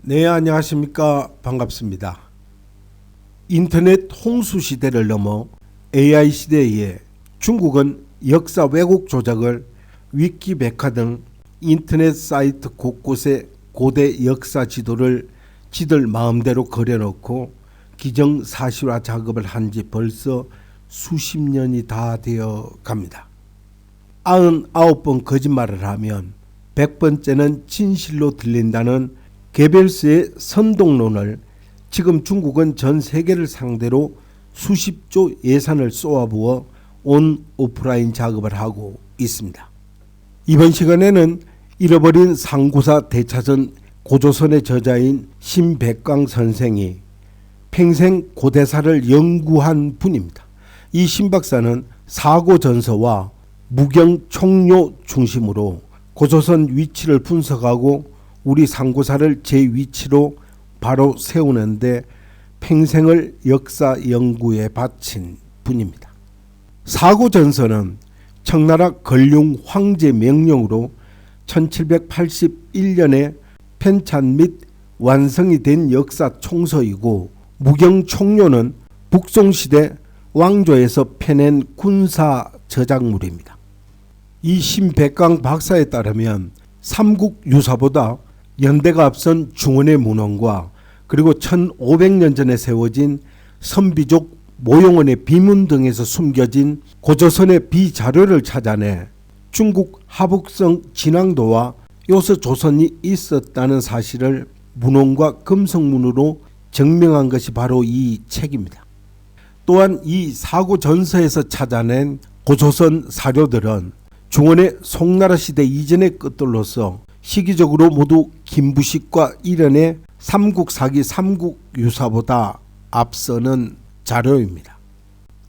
네, 안녕하십니까. 반갑습니다. 인터넷 홍수 시대를 넘어 AI 시대에 중국은 역사 왜곡 조작을 위키백과 등 인터넷 사이트 곳곳에 고대 역사 지도를 지들 마음대로 그려놓고 기정사실화 작업을 한 지 벌써 수십 년이 다 되어 갑니다. 99번 거짓말을 하면 100번째는 진실로 들린다는 게벨스의 선동론을 지금 중국은 전 세계를 상대로 수십조 예산을 쏘아부어 온 오프라인 작업을 하고 있습니다. 이번 시간에는 잃어버린 상고사 대차전 고조선의 저자인 신백광 선생이 평생 고대사를 연구한 분입니다. 이 신박사는 사고전서와 무경총료 중심으로 고조선 위치를 분석하고 우리 상고사를 제 위치로 바로 세우는데 평생을 역사 연구에 바친 분입니다. 사고전서는 청나라 건륭 황제 명령으로 1781년에 편찬 및 완성이 된 역사 총서이고 무경총료는 북송시대 왕조에서 펴낸 군사 저작물입니다. 이 신백광 박사에 따르면 삼국유사보다 연대가 앞선 중원의 문헌과 그리고 1500년 전에 세워진 선비족 모용원의 비문 등에서 숨겨진 고조선의 비자료를 찾아내 중국 하북성 진앙도와 요서 조선이 있었다는 사실을 문헌과 금성문으로 증명한 것이 바로 이 책입니다. 또한 이 사고전서에서 찾아낸 고조선 사료들은 중원의 송나라 시대 이전의 것들로서 시기적으로 모두 김부식과 이련의 삼국사기 삼국유사보다 앞서는 자료입니다.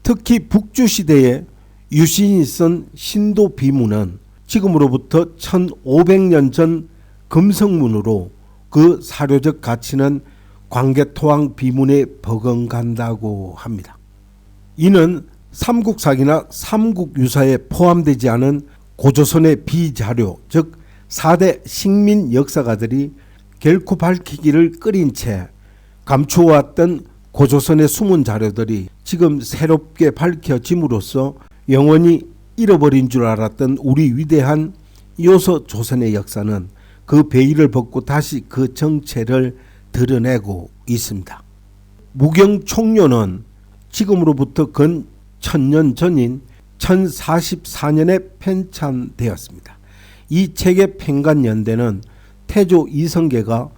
특히 북주시대에 유신이 쓴 신도비문은 지금으로부터 1500년 전 금성문으로 그 사료적 가치는 광개토왕 비문에 버금간다고 합니다. 이는 삼국사기나 삼국유사에 포함되지 않은 고조선의 비자료, 즉 4대 식민 역사가들이 결코 밝히기를 꺼린 채 감추어왔던 고조선의 숨은 자료들이 지금 새롭게 밝혀짐으로써 영원히 잃어버린 줄 알았던 우리 위대한 요서 조선의 역사는 그 베일을 벗고 다시 그 정체를 드러내고 있습니다. 무경총료는 지금으로부터 근 1000년 전인 1044년에 편찬되었습니다. 이 책의 편간 연대는 태조 이성계가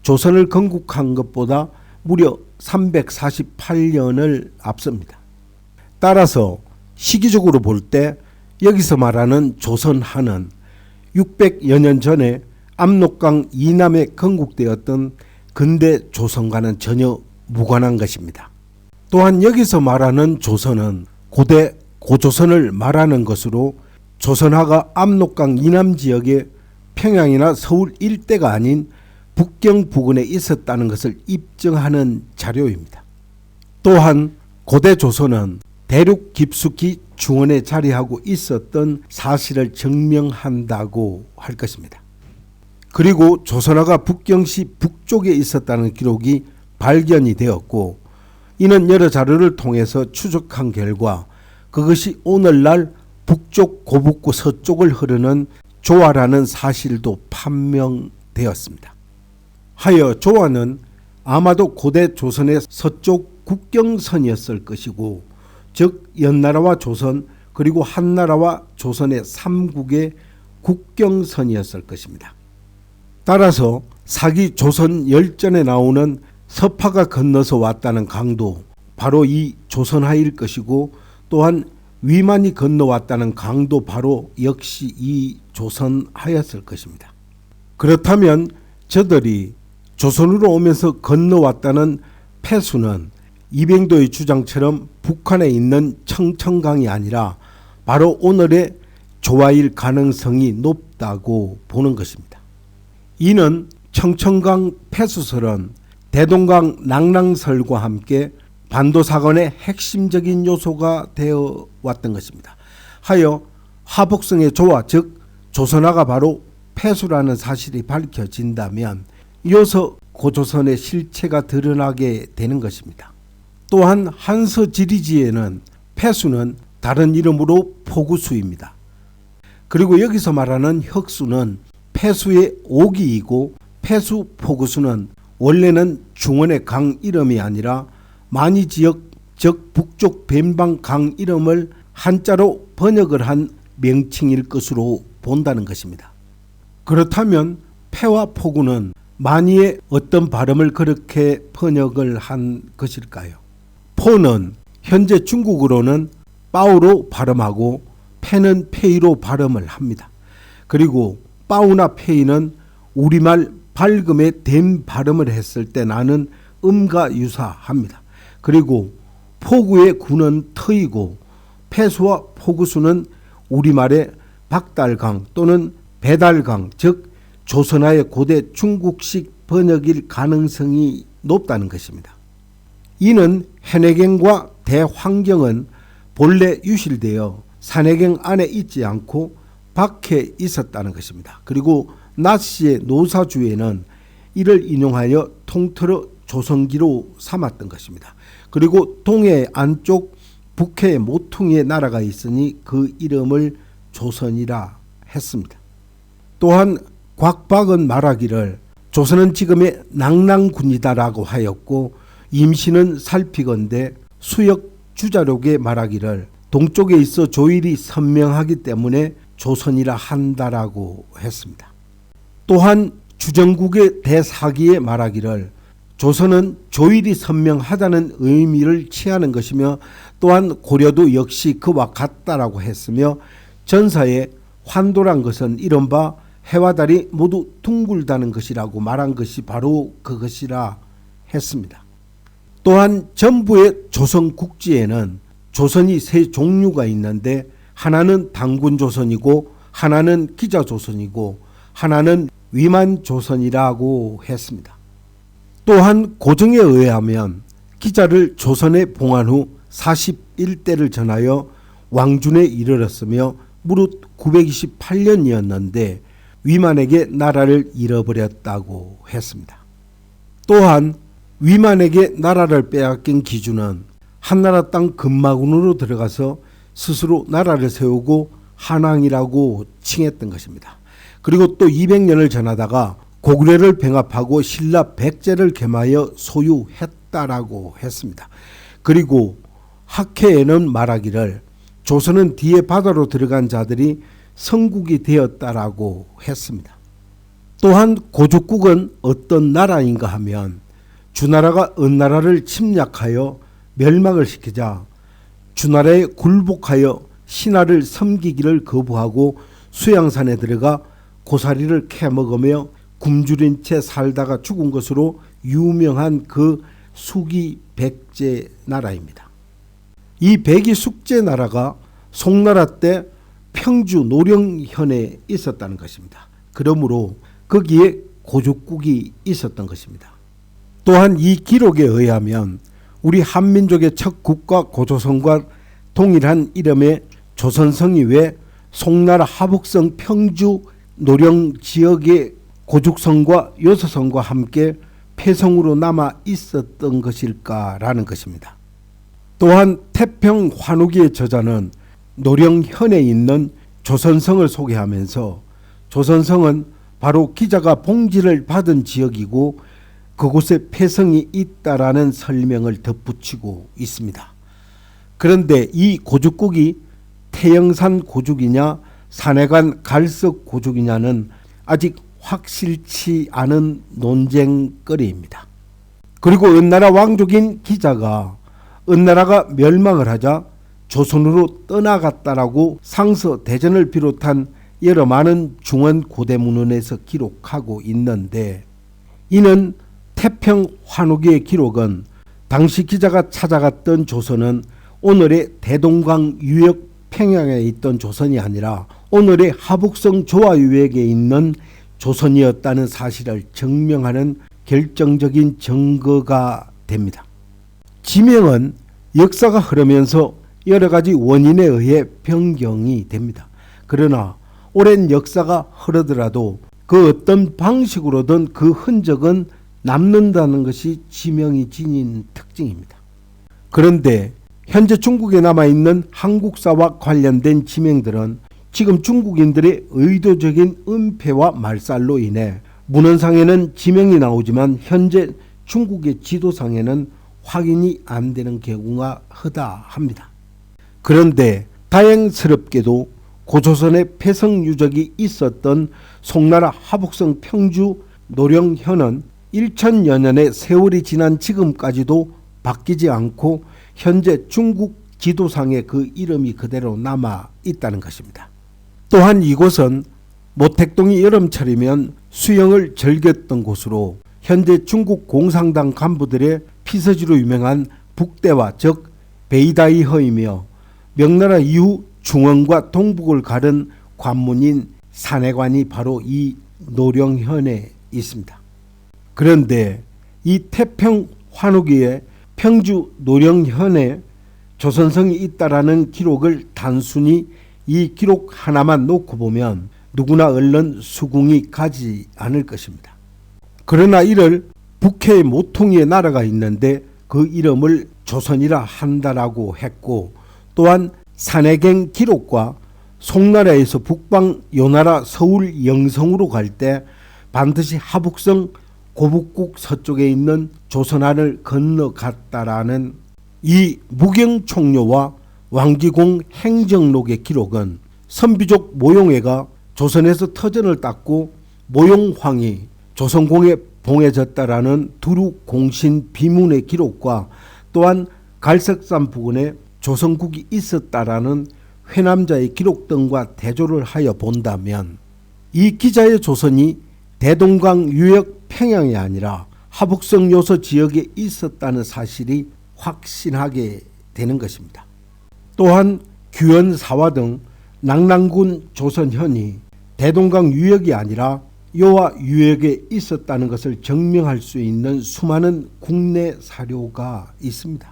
조선을 건국한 것보다 무려 348년을 앞섭니다. 따라서 시기적으로 볼 때 여기서 말하는 조선하는 600여 년 전에 압록강 이남에 건국되었던 근대 조선과는 전혀 무관한 것입니다. 또한 여기서 말하는 조선은 고대 고조선을 말하는 것으로 조선화가 압록강 이남 지역의 평양이나 서울 일대가 아닌 북경 부근에 있었다는 것을 입증하는 자료입니다. 또한 고대 조선은 대륙 깊숙이 중원에 자리하고 있었던 사실을 증명한다고 할 것입니다. 그리고 조선화가 북경시 북쪽에 있었다는 기록이 발견이 되었고 이는 여러 자료를 통해서 추적한 결과 그것이 오늘날 북쪽 고북구 서쪽을 흐르는 조화라는 사실도 판명되었습니다. 하여 조화는 아마도 고대 조선의 서쪽 국경선이었을 것이고 즉 연나라와 조선 그리고 한나라와 조선의 삼국의 국경선이었을 것입니다. 따라서 사기 조선 열전에 나오는 서파가 건너서 왔다는 강도 바로 이 조선하일 것이고 또한 위만이 건너왔다는 강도 바로 역시 이 조선하였을 것입니다. 그렇다면 저들이 조선으로 오면서 건너왔다는 폐수는 이병도의 주장처럼 북한에 있는 청천강이 아니라 바로 오늘의 조화일 가능성이 높다고 보는 것입니다. 이는 청천강 폐수설은 대동강 낭랑설과 함께 반도사건의 핵심적인 요소가 되어 왔던 것입니다. 하여 하복성의 조화 즉 조선화가 바로 폐수라는 사실이 밝혀진다면 이어서 고조선의 실체가 드러나게 되는 것입니다. 또한 한서지리지에는 폐수는 다른 이름으로 포구수입니다. 그리고 여기서 말하는 혁수는 폐수의 오기이고 폐수 포구수는 원래는 중원의 강 이름이 아니라 만이지역 즉 북쪽 벤방 강 이름을 한자로 번역을 한 명칭일 것으로 본다는 것입니다. 그렇다면 폐와 포구는 만이의 어떤 발음을 그렇게 번역을 한 것일까요? 포는 현재 중국어로는 빠우로 발음하고 폐는 페이로 발음을 합니다. 그리고 빠우나 페이는 우리말 발음의 댐 발음을 했을 때 나는 음과 유사합니다. 그리고 포구의 구는 터이고 폐수와 포구수는 우리말의 박달강 또는 배달강 즉 조선화의 고대 중국식 번역일 가능성이 높다는 것입니다. 이는 해내경과 대환경은 본래 유실되어 산해경 안에 있지 않고 밖에 있었다는 것입니다. 그리고 나시의 노사주에는 이를 인용하여 통틀어 조선기로 삼았던 것입니다. 그리고 동해 안쪽 북해 모퉁이의 나라가 있으니 그 이름을 조선이라 했습니다. 또한 곽박은 말하기를 조선은 지금의 낙랑군이다라고 하였고 임시는 살피건대 수역 주자록에 말하기를 동쪽에 있어 조일이 선명하기 때문에 조선이라 한다라고 했습니다. 또한 주정국의 대사기에 말하기를 조선은 조일이 선명하다는 의미를 취하는 것이며 또한 고려도 역시 그와 같다라고 했으며 전사에 환도란 것은 이른바 해와 달이 모두 둥글다는 것이라고 말한 것이 바로 그것이라 했습니다. 또한 전부의 조선국지에는 조선이 세 종류가 있는데 하나는 단군조선이고 하나는 기자조선이고 하나는 위만조선이라고 했습니다. 또한 고정에 의하면 기자를 조선에 봉한 후 41대를 전하여 왕준에 이르렀으며 무릇 928년이었는데 위만에게 나라를 잃어버렸다고 했습니다. 또한 위만에게 나라를 빼앗긴 기준은 한나라 땅 금마군으로 들어가서 스스로 나라를 세우고 한왕이라고 칭했던 것입니다. 그리고 또 200년을 전하다가 고구려를 병합하고 신라 백제를 겸하여 소유했다라고 했습니다. 그리고 학회에는 말하기를 조선은 뒤에 바다로 들어간 자들이 성국이 되었다라고 했습니다. 또한 고죽국은 어떤 나라인가 하면 주나라가 은나라를 침략하여 멸망을 시키자 주나라에 굴복하여 신하를 섬기기를 거부하고 수양산에 들어가 고사리를 캐먹으며 굶주린 채 살다가 죽은 것으로 유명한 그 수기 백제 나라입니다. 이 백이 숙제 나라가 송나라 때 평주 노령현에 있었다는 것입니다. 그러므로 거기에 고죽국이 있었던 것입니다. 또한 이 기록에 의하면 우리 한민족의 첫 국가 고조선과 동일한 이름의 조선성이 왜 송나라 하북성 평주 노령 지역의 고죽성과 요서성과 함께 폐성으로 남아 있었던 것일까라는 것입니다. 또한 태평 환우기의 저자는 노령현에 있는 조선성을 소개하면서 조선성은 바로 기자가 봉지를 받은 지역이고 그곳에 폐성이 있다라는 설명을 덧붙이고 있습니다. 그런데 이 고죽국이 태영산 고죽이냐 산해관 갈석 고죽이냐는 아직 확실치 않은 논쟁거리입니다. 그리고 은나라 왕족인 기자가 은나라가 멸망을 하자 조선으로 떠나갔다라고 상서 대전을 비롯한 여러 많은 중원 고대문헌에서 기록하고 있는데 이는 태평 환우기의 기록은 당시 기자가 찾아갔던 조선은 오늘의 대동강 유역 평양에 있던 조선이 아니라 오늘의 하북성 조화유역에 있는 조선이었다는 사실을 증명하는 결정적인 증거가 됩니다. 지명은 역사가 흐르면서 여러 가지 원인에 의해 변경이 됩니다. 그러나 오랜 역사가 흐르더라도 그 어떤 방식으로든 그 흔적은 남는다는 것이 지명이 지닌 특징입니다. 그런데 현재 중국에 남아있는 한국사와 관련된 지명들은 지금 중국인들의 의도적인 은폐와 말살로 인해 문헌상에는 지명이 나오지만 현재 중국의 지도상에는 확인이 안 되는 경우가 허다합니다. 그런데 다행스럽게도 고조선의 폐성 유적이 있었던 송나라 하북성 평주 노령현은 1000여 년의 세월이 지난 지금까지도 바뀌지 않고 현재 중국 지도상에 그 이름이 그대로 남아 있다는 것입니다. 또한 이곳은 모택동이 여름철이면 수영을 즐겼던 곳으로 현재 중국 공산당 간부들의 피서지로 유명한 북대화 즉 베이다이허이며 명나라 이후 중원과 동북을 가른 관문인 산해관이 바로 이 노령현에 있습니다. 그런데 이 태평 환우기에 평주 노령현에 조선성이 있다라는 기록을 단순히 이 기록 하나만 놓고 보면 누구나 얼른 수긍이 가지 않을 것입니다. 그러나 이를 북해의 모퉁이에 나라가 있는데 그 이름을 조선이라 한다라고 했고 또한 산해경 기록과 송나라에서 북방 요나라 서울 영성으로 갈 때 반드시 하북성 고북국 서쪽에 있는 조선안을 건너갔다라는 이 무경총료와 왕기공 행정록의 기록은 선비족 모용회가 조선에서 터전을 닦고 모용황이 조선공에 봉해졌다라는 두루 공신 비문의 기록과 또한 갈석산 부근에 조선국이 있었다라는 회남자의 기록 등과 대조를 하여 본다면 이 기자의 조선이 대동강 유역 평양이 아니라 하북성 요서 지역에 있었다는 사실이 확신하게 되는 것입니다. 또한 규현사화 등 낙랑군 조선현이 대동강 유역이 아니라 요하 유역에 있었다는 것을 증명할 수 있는 수많은 국내 사료가 있습니다.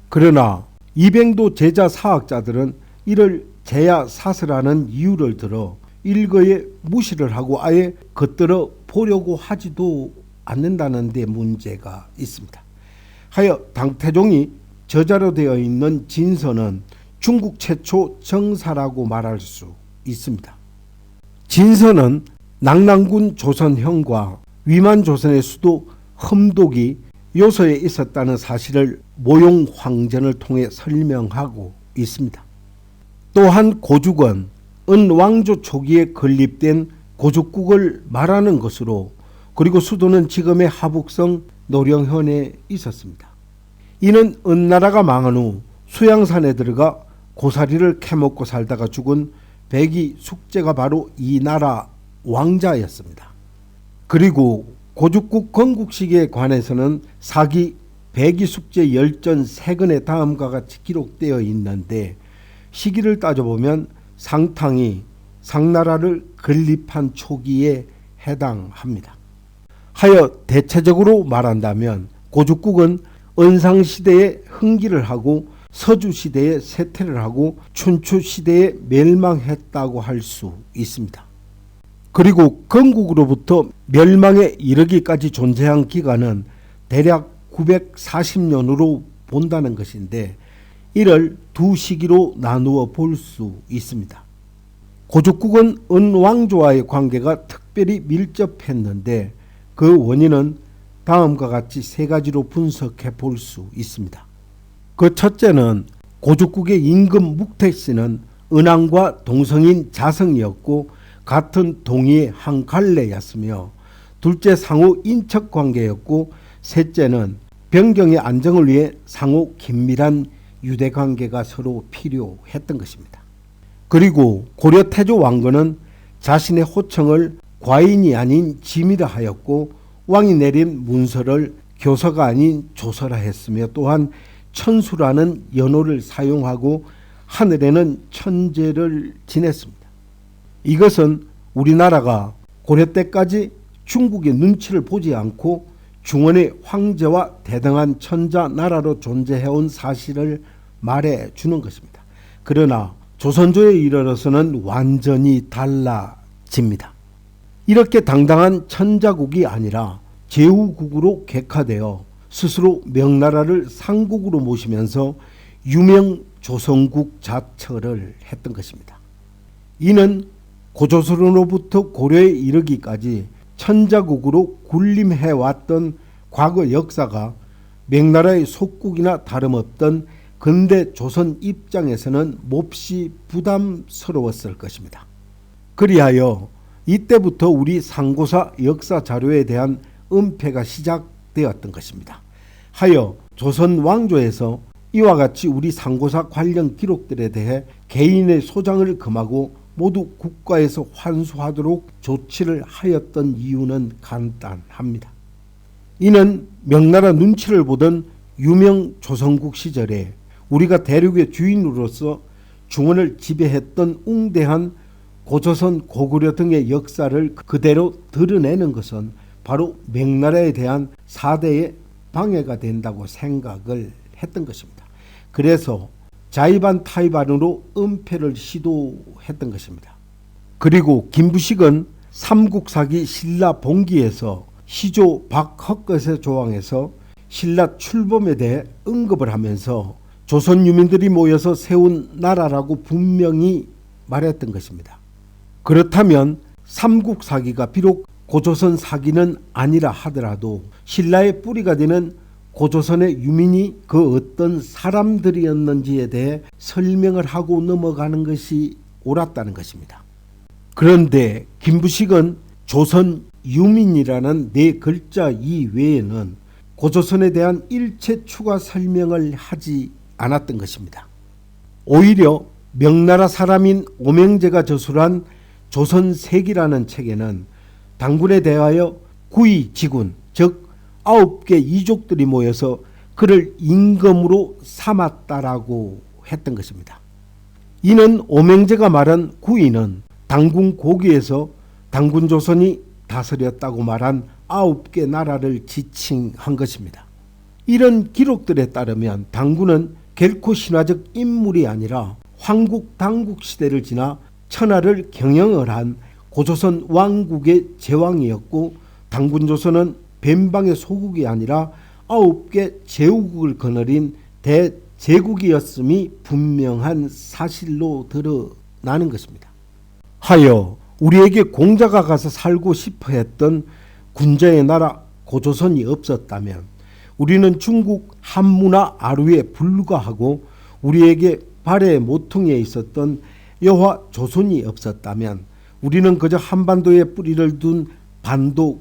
그러나 이병도 제자 사학자들은 이를 제야 사설하는 이유를 들어 일거에 무시를 하고 아예 겉들어 보려고 하지도 않는다는 데 문제가 있습니다. 하여 당태종이 저자로 되어 있는 진서는 중국 최초 정사라고 말할 수 있습니다. 진서는 낙랑군 조선형과 위만 조선의 수도 험독이 요서에 있었다는 사실을 모용황전을 통해 설명하고 있습니다. 또한 고죽은 은왕조 초기에 건립된 고죽국을 말하는 것으로 그리고 수도는 지금의 하북성 노령현에 있었습니다. 이는 은나라가 망한 후 수양산에 들어가 고사리를 캐먹고 살다가 죽은 백이 숙제가 바로 이 나라 왕자였습니다. 그리고 고죽국 건국시기에 관해서는 사기 백이 숙제 열전 세근의 다음과 같이 기록되어 있는데 시기를 따져보면 상탕이 상나라를 건립한 초기에 해당합니다. 하여 대체적으로 말한다면 고죽국은 은상시대에 흥기를 하고 서주시대에 쇠퇴를 하고 춘추시대에 멸망했다고 할 수 있습니다. 그리고 건국으로부터 멸망에 이르기까지 존재한 기간은 대략 940년으로 본다는 것인데 이를 두 시기로 나누어 볼 수 있습니다. 고죽국은 은왕조와의 관계가 특별히 밀접했는데 그 원인은 다음과 같이 세 가지로 분석해 볼 수 있습니다. 그 첫째는 고죽국의 임금 묵택씨는 은왕과 동성인 자성이었고 같은 동의의 한 갈래였으며 둘째 상호 인척 관계였고 셋째는 변경의 안정을 위해 상호 긴밀한 유대 관계가 서로 필요했던 것입니다. 그리고 고려 태조 왕건은 자신의 호청을 과인이 아닌 짐이라 하였고 왕이 내린 문서를 교서가 아닌 조서라 했으며 또한 천수라는 연호를 사용하고 하늘에는 천재를 지냈습니다. 이것은 우리나라가 고려 때까지 중국의 눈치를 보지 않고 중원의 황제와 대등한 천자 나라로 존재해온 사실을 말해주는 것입니다. 그러나 조선조에 이르러서는 완전히 달라집니다. 이렇게 당당한 천자국이 아니라 제후국으로 객화되어 스스로 명나라를 상국으로 모시면서 유명 조선국 자처를 했던 것입니다. 이는 고조선으로부터 고려에 이르기까지 천자국으로 군림해왔던 과거 역사가 명나라의 속국이나 다름없던 근대 조선 입장에서는 몹시 부담스러웠을 것입니다. 그리하여 이때부터 우리 상고사 역사 자료에 대한 은폐가 시작되었던 것입니다. 하여 조선 왕조에서 이와 같이 우리 상고사 관련 기록들에 대해 개인의 소장을 금하고 모두 국가에서 환수하도록 조치를 하였던 이유는 간단합니다. 이는 명나라 눈치를 보던 유명 조선국 시절에 우리가 대륙의 주인으로서 중원을 지배했던 웅대한 고조선, 고구려 등의 역사를 그대로 드러내는 것은 바로 명나라에 대한 4대의 방해가 된다고 생각을 했던 것입니다. 그래서 자의반 타의반으로 은폐를 시도했던 것입니다. 그리고 김부식은 삼국사기 신라 봉기에서 시조 박헛것의 조항에서 신라 출범에 대해 언급을 하면서 조선 유민들이 모여서 세운 나라라고 분명히 말했던 것입니다. 그렇다면 삼국사기가 비록 고조선 사기는 아니라 하더라도 신라의 뿌리가 되는 고조선의 유민이 그 어떤 사람들이었는지에 대해 설명을 하고 넘어가는 것이 옳았다는 것입니다. 그런데 김부식은 조선 유민이라는 네 글자 이외에는 고조선에 대한 일체 추가 설명을 하지 않았던 것입니다. 오히려 명나라 사람인 오명제가 저술한 조선색이라는 책에는 당군에 대하여 구이지군, 즉 9개 이족들이 모여서 그를 임금으로 삼았다라고 했던 것입니다. 이는 오명제가 말한 구이는 당군 고기에서 당군 조선이 다스렸다고 말한 9개 나라를 지칭한 것입니다. 이런 기록들에 따르면 당군은 결코 신화적 인물이 아니라 황국 당국 시대를 지나 천하를 경영을 한 고조선 왕국의 제왕이었고 당군 조선은 벤방의 소국이 아니라 9개 제후국을 거느린 대제국이었음이 분명한 사실로 드러나는 것입니다. 하여 우리에게 공자가 가서 살고 싶어 했던 군자의 나라 고조선이 없었다면 우리는 중국 한문화 아류에 불과하고 우리에게 발해 모퉁이에 있었던 여화 조선이 없었다면 우리는 그저 한반도에 뿌리를 둔 반도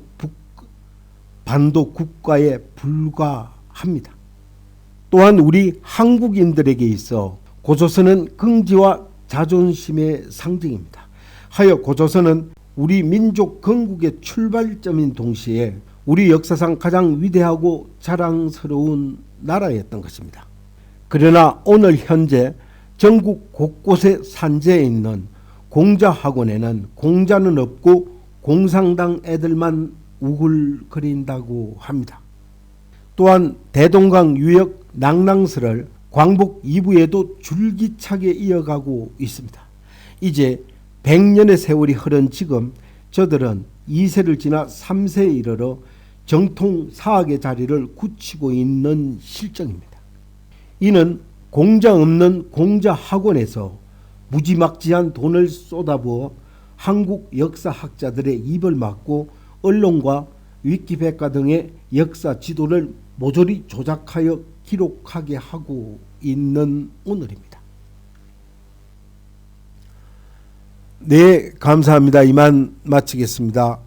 국가에 불과합니다. 또한 우리 한국인들에게 있어 고조선은 긍지와 자존심의 상징입니다. 하여 고조선은 우리 민족 건국의 출발점인 동시에 우리 역사상 가장 위대하고 자랑스러운 나라였던 것입니다. 그러나 오늘 현재 전국 곳곳에 산재해 있는 공자학원에는 공자는 없고 공상당 애들만 우글거린다고 합니다. 또한 대동강 유역 낭랑스를 광복 2부에도 줄기차게 이어가고 있습니다. 이제 100년의 세월이 흐른 지금 저들은 2세를 지나 3세에 이르러 정통 사학의 자리를 굳히고 있는 실정입니다. 이는 공자 없는 공자학원에서 무지막지한 돈을 쏟아부어 한국 역사학자들의 입을 막고 언론과 위키백과 등의 역사 지도를 모조리 조작하여 기록하게 하고 있는 오늘입니다. 네, 감사합니다. 이만 마치겠습니다.